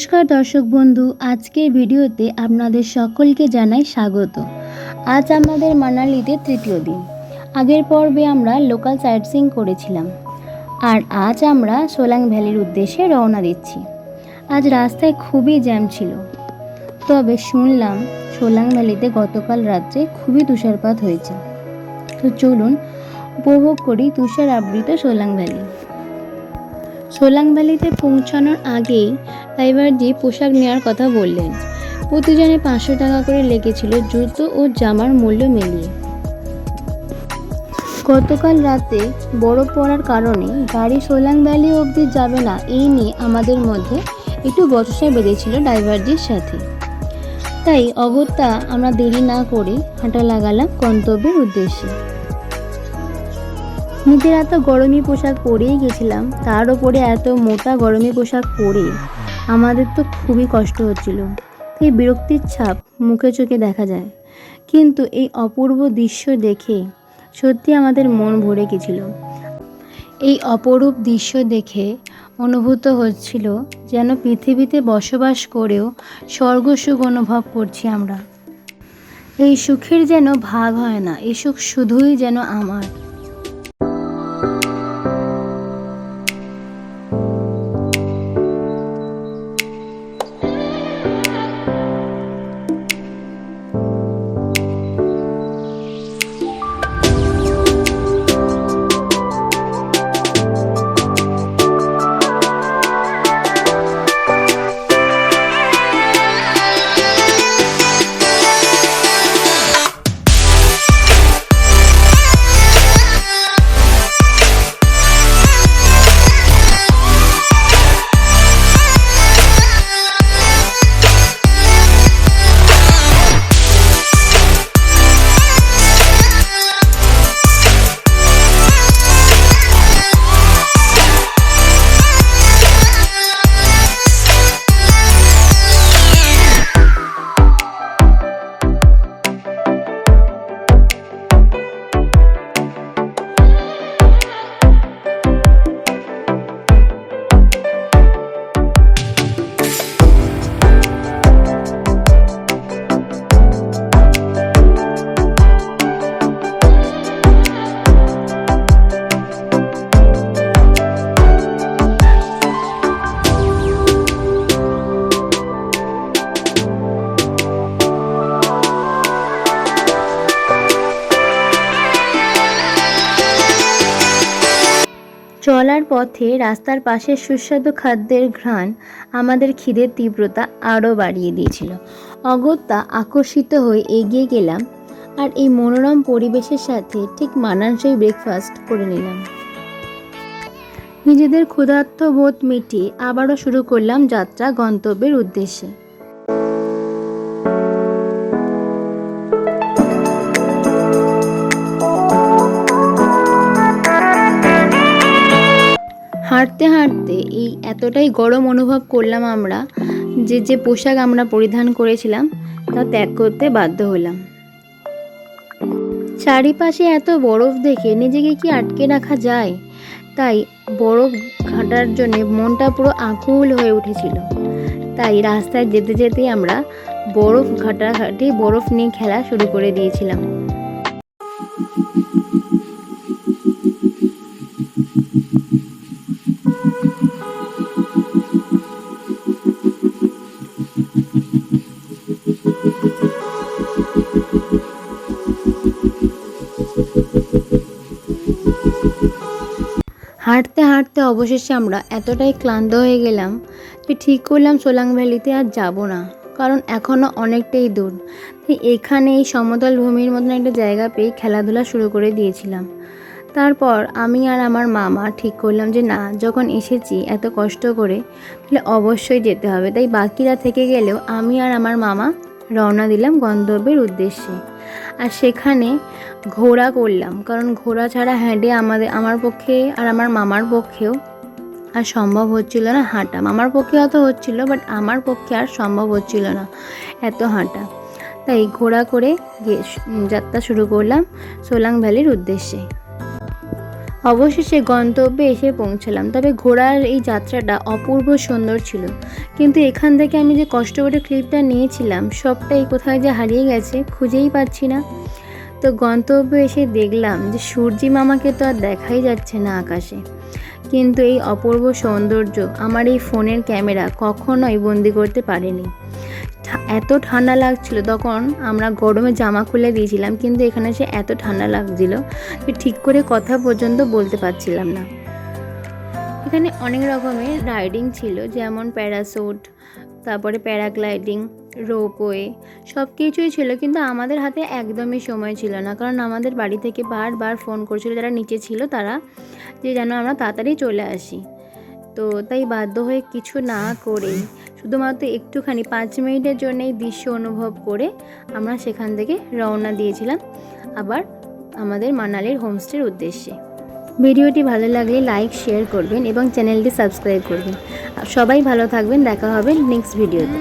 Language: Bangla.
নমস্কার দর্শক বন্ধু, আজকের ভিডিওতে আপনাদের সকলকে জানাই স্বাগত। আজ আমাদের মানালিতে তৃতীয় দিন। আগের পর্বে আমরা লোকাল সাইট সিইং করেছিলাম, আর আজ আমরা সোলাং ভ্যালির উদ্দেশ্যে রওনা দিচ্ছি। আজ রাস্তায় খুবই জ্যাম ছিল, তবে শুনলাম সোলাং ভ্যালিতে গতকাল রাত্রে খুবই তুষারপাত হয়েছে। তো চলুন উপভোগ করি তুষার আবৃত সোলাং ভ্যালি। সোলাং ভ্যালিতে পৌঁছানোর আগেই ড্রাইভারজি পোশাক নেওয়ার কথা বললেন। প্রতিজনে 500 টাকা করে লেগেছিল জুতো ও জামার মূল্য মিলিয়ে। গতকাল রাতে বরফ পড়ার কারণে গাড়ি সোলাং ভ্যালি অবধি যাবে না, এই নিয়ে আমাদের মধ্যে একটু বচসা বেঁধেছিল ড্রাইভারজির সাথে। তাই অগত্যা আমরা দেরি না করে হাঁটা লাগালাম গন্তব্যের উদ্দেশ্যে। নিজের এত গরমী পোশাক পরেই গেছিলাম, তার ওপরে এত মোটা গরমী পোশাক পরে আমাদের তো খুবই কষ্ট হচ্ছিল। এই বিরক্তির ছাপ মুখে চোখে দেখা যায়, কিন্তু এই অপূর্ব দৃশ্য দেখে সত্যি আমাদের মন ভরে গেছিল। এই অপরূপ দৃশ্য দেখে অনুভূত হচ্ছিল যেন পৃথিবীতে বসবাস করেও স্বর্গসুখ অনুভব করছি আমরা। এই সুখের যেন ভাগ হয় না, এই সুখ শুধুই যেন আমার। চলার পথে রাস্তার পাশে সুস্বাদু খাদ্যের ঘ্রাণ আমাদের খিদের তীব্রতা আরও বাড়িয়ে দিয়েছিল। অগত্যা আকর্ষিত হয়ে এগিয়ে গেলাম, আর এই মনোরম পরিবেশের সাথে ঠিক মানানসই ব্রেকফাস্ট করে নিলাম। নিজেদের ক্ষুধার্ত বোধ মিটিয়ে আবারও শুরু করলাম যাত্রা গন্তব্যের উদ্দেশ্যে। হাঁটতে হাঁটতে এই এতটাই গরম অনুভব করলাম আমরা যে পোশাক আমরা পরিধান করেছিলাম তা ত্যাগ করতে বাধ্য হলাম। চারিপাশে এত বরফ দেখে নিজেকে কি আটকে রাখা যায়, তাই বরফ ঘাঁটার জন্য মনটা পুরো আকুল হয়ে উঠেছিল। তাই রাস্তায় যেতে যেতেই আমরা বরফ ঘাঁটাঘাঁটি বরফ নিয়ে খেলা শুরু করে দিয়েছিলাম। হাঁটতে হাঁটতে অবশেষে আমরা এতটাই ক্লান্ত হয়ে গেলাম যে ঠিক করলাম সোলাং ভ্যালিতে আর যাব না, কারণ এখনও অনেকটাই দূর। তাই এখানে এই সমতল ভূমির মতন একটা জায়গা পেয়ে খেলাধুলা শুরু করে দিয়েছিলাম। তারপর আমি আর আমার মামা ঠিক করলাম যে না, যখন এসেছি এত কষ্ট করে, তাহলে অবশ্যই যেতে হবে। তাই বাকিরা থেকে গেলেও আমি আর আমার মামা রওনা দিলাম গন্তব্যের উদ্দেশ্যে। আর সেখানে ঘোড়া করলাম, কারণ ঘোড়া ছাড়া হেঁটে আমার পক্ষে আর আমার মামার পক্ষেও আর সম্ভব হচ্ছিল না হাঁটা। মামার পক্ষে অত হচ্ছিল, বাট আমার পক্ষে আর সম্ভব হচ্ছিল না এত হাঁটা। তাই ঘোড়া করে যাত্রা শুরু করলাম সোলাং ভ্যালির উদ্দেশ্যে। অবশেষে গন্তব্যে এসে পৌঁছলাম। তবে ঘোরার এই যাত্রাটা অপূর্ব সুন্দর ছিল, কিন্তু এখান থেকে আমি যে কষ্ট করে ক্লিপটা নিয়েছিলাম সবটাই কোথায় যে হারিয়ে গেছে, খুঁজেই পাচ্ছি না। তো গন্তব্যে এসে দেখলাম যে সূর্যি মামাকে তো আর দেখাই যাচ্ছে না আকাশে, কিন্তু এই অপূর্ব সৌন্দর্য আমার এই ফোনের ক্যামেরা কখনোই বন্দি করতে পারেনি। এত ঠান্ডা লাগছিল, তখন আমরা গরমে জামা খুলে দিয়েছিলাম, কিন্তু এখানে সে এত ঠান্ডা লাগছিল যে ঠিক করে কথা পর্যন্ত বলতে পারছিলাম না। এখানে অনেক রকমের রাইডিং ছিল, যেমন প্যারাশুট, তারপরে প্যারাগ্লাইডিং, রোপওয়ে, সব কিছুই ছিল, কিন্তু আমাদের হাতে একদমই সময় ছিল না, কারণ আমাদের বাড়ি থেকে বারবার ফোন করছিল যারা নিচে ছিল তারা, যে যেন আমরা তাড়াতাড়ি চলে আসি। তো তাই বাধ্য হয়ে কিছু না করেই শুধুমাত্র একটুখানি 5 মিনিটের জন্য এই দৃশ্য অনুভব করে আমরা সেখান থেকে রওনা দিয়েছিলাম আবার আমাদের মানালির হোমস্টের উদ্দেশ্যে। ভিডিওটি ভালো লাগলে লাইক, শেয়ার করবেন এবং চ্যানেলটি সাবস্ক্রাইব করবেন। সবাই ভালো থাকবেন, দেখা হবে নেক্সট ভিডিওতে।